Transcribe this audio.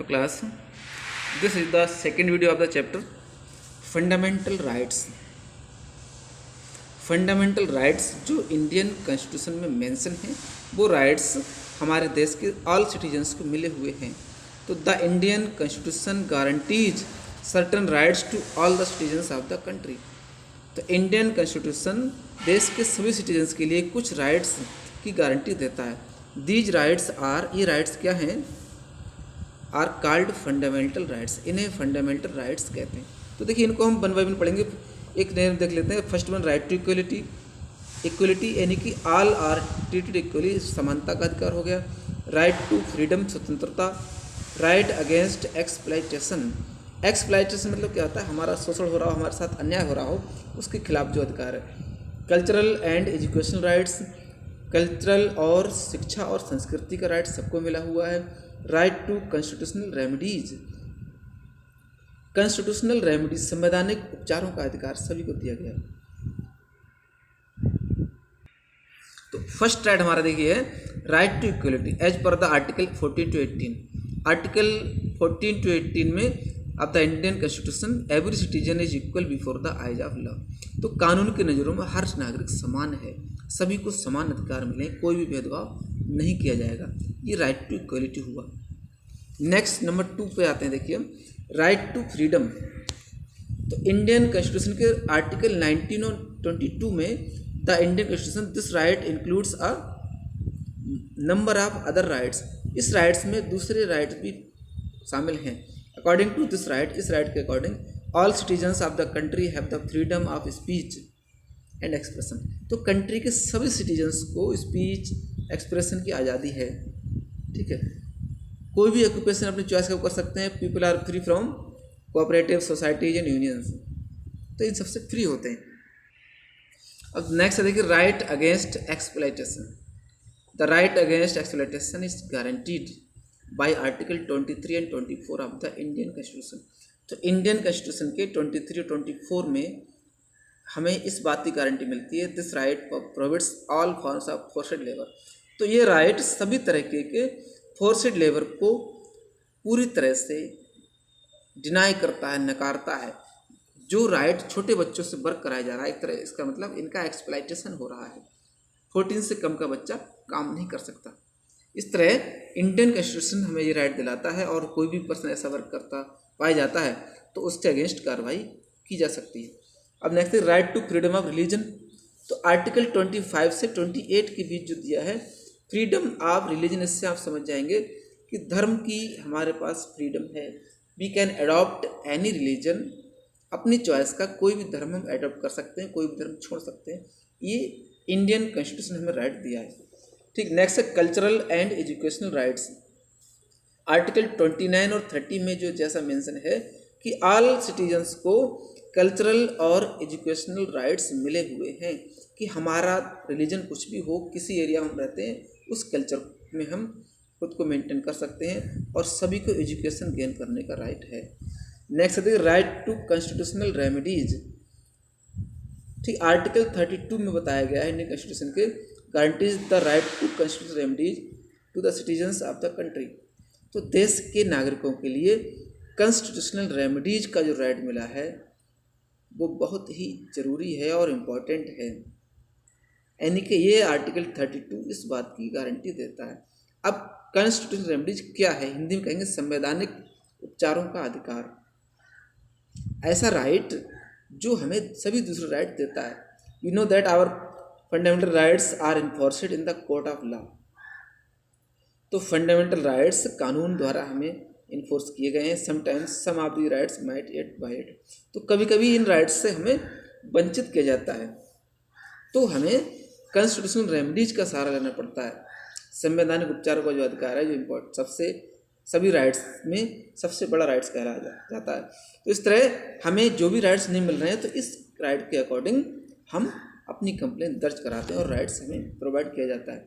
class. This is the second video of the chapter fundamental rights. Fundamental rights जो Indian constitution में mention हैं वो rights हमारे देश के ऑल सिटीजन्स को मिले हुए हैं. तो the Indian constitution guarantees certain rights to all the citizens of the country. तो इंडियन कॉन्स्टिट्यूशन देश के सभी सिटीजन्स के लिए कुछ राइट्स की गारंटी देता है. दीज राइट्स आर, ये राइट्स क्या हैं, आर कॉल्ड फंडामेंटल राइट्स. इन्हें फंडामेंटल राइट्स कहते हैं. तो देखिए इनको हम वन बाय वन पढ़ेंगे. एक नेम देख लेते हैं. First one right to equality. Equality यानी कि ऑल आर ट्रीटेड इक्वली, समानता का अधिकार हो गया. राइट टू फ्रीडम, स्वतंत्रता. Right against exploitation. एक्सप्लॉयटेशन मतलब क्या होता है, हमारा शोषण हो रहा हो, हमारे साथ अन्याय हो रहा हो, उसके खिलाफ जो अधिकार है. Cultural and educational rights. Cultural और शिक्षा और संस्कृति का राइट सबको मिला हुआ है. Right to constitutional remedies. Constitutional remedies संवैधानिक उपचारों का अधिकार सभी को दिया गया है. तो फर्स्ट राइट हमारा देखिए है right to equality as per the article 14 to 18. Article 14 to 18 में of the Indian constitution every citizen is equal before the eyes of law. तो कानून की नज़रों में हर नागरिक समान है, सभी को समान अधिकार मिले, कोई भी भेदभाव नहीं किया जाएगा. ये राइट टू इक्वलिटी हुआ. नेक्स्ट नंबर 2 पे आते हैं. देखिए राइट टू फ्रीडम. तो इंडियन कॉन्स्टिट्यूशन के आर्टिकल 19 और 22 में the Indian constitution this right includes a number of other rights. इस राइट्स में दूसरे राइट्स भी शामिल हैं. अकॉर्डिंग टू दिस राइट, इस राइट के according all citizens of the country have the freedom of speech and expression. तो country के सभी सिटीजन्स को स्पीच एक्सप्रेशन की आज़ादी है. ठीक है, कोई भी ऑक्यूपेशन अपनी चॉइस का कर सकते हैं. People are free from cooperative societies and unions. तो इन सबसे फ्री होते हैं. अब नेक्स्ट है देखिए right against exploitation. The right against exploitation is guaranteed bye article 23 and 24 of the Indian constitution. तो इंडियन कॉन्स्टिट्यूशन के 23 और 24 में हमें इस बात की गारंटी मिलती है this right प्रोविड्स all forms of forced labour. तो ये राइट सभी तरीके के फोर्स्ड लेबर को पूरी तरह से डिनाई करता है, नकारता है. जो राइट छोटे बच्चों से वर्क कराया जा रहा है, एक तरह इसका मतलब इनका एक्सप्लॉयटेशन हो रहा है. 14 से कम का बच्चा काम नहीं कर सकता. इस तरह इंडियन कॉन्स्टिट्यूशन हमें ये राइट दिलाता है और कोई भी पर्सन ऐसा वर्क करता पाया जाता है तो उसके अगेंस्ट कार्रवाई की जा सकती है. अब नेक्स्ट है right to freedom of religion. तो आर्टिकल 25 से 28 के बीच जो दिया है फ्रीडम ऑफ रिलीजन, इससे आप समझ जाएंगे कि धर्म की हमारे पास फ्रीडम है. We can adopt any religion. अपनी चॉइस का कोई भी धर्म हम अडॉप्ट कर सकते हैं, कोई भी धर्म छोड़ सकते हैं. ये इंडियन कॉन्स्टिट्यूशन हमें राइट दिया है. ठीक, नेक्स्ट है cultural and educational rights. Article 29 और 30 में जो जैसा मेंशन है कि ऑल सिटीजन्स को कल्चरल और एजुकेशनल राइट्स मिले हुए हैं कि हमारा रिलीजन कुछ भी हो, किसी एरिया में हम रहते हैं उस कल्चर में हम खुद को मेंटेन कर सकते हैं और सभी को एजुकेशन गेन करने का राइट है. नेक्स्ट है राइट टू कॉन्स्टिट्यूशनल रेमेडीज. ठीक, आर्टिकल 32 में बताया गया है इंडियन कॉन्स्टिट्यूशन के guarantees the right to constitutional remedies to the citizens of the country. तो देश के नागरिकों के लिए कॉन्स्टिट्यूशनल रेमेडीज का जो राइट मिला है वो बहुत ही ज़रूरी है और इम्पॉर्टेंट है. यानी कि ये आर्टिकल 32 इस बात की गारंटी देता है. अब कॉन्स्टिट्यूशनल रेमेडीज क्या है, हिंदी में कहेंगे संवैधानिक उपचारों का अधिकार. ऐसा राइट जो हमें सभी दूसरे राइट देता है. You know that our fundamental rights are enforced in the court of law. तो फंडामेंटल राइट्स कानून द्वारा हमें इन्फोर्स किए गए हैं. Sometimes some of the rights might get violated. तो कभी कभी इन राइट्स से हमें वंचित किया जाता है तो हमें कॉन्स्टिट्यूशनल रेमेडीज का सहारा लेना पड़ता है. संवैधानिक उपचारों का जो अधिकार है जो इम्पोर्ट सबसे सभी राइट्स में सबसे बड़ा राइट्स कहलाया जाता है. तो इस तरह हमें जो भी राइट्स नहीं मिल रहे हैं तो इस राइट के अकॉर्डिंग हम अपनी कंप्लेंट दर्ज कराते हैं और राइट्स हमें प्रोवाइड किया जाता है.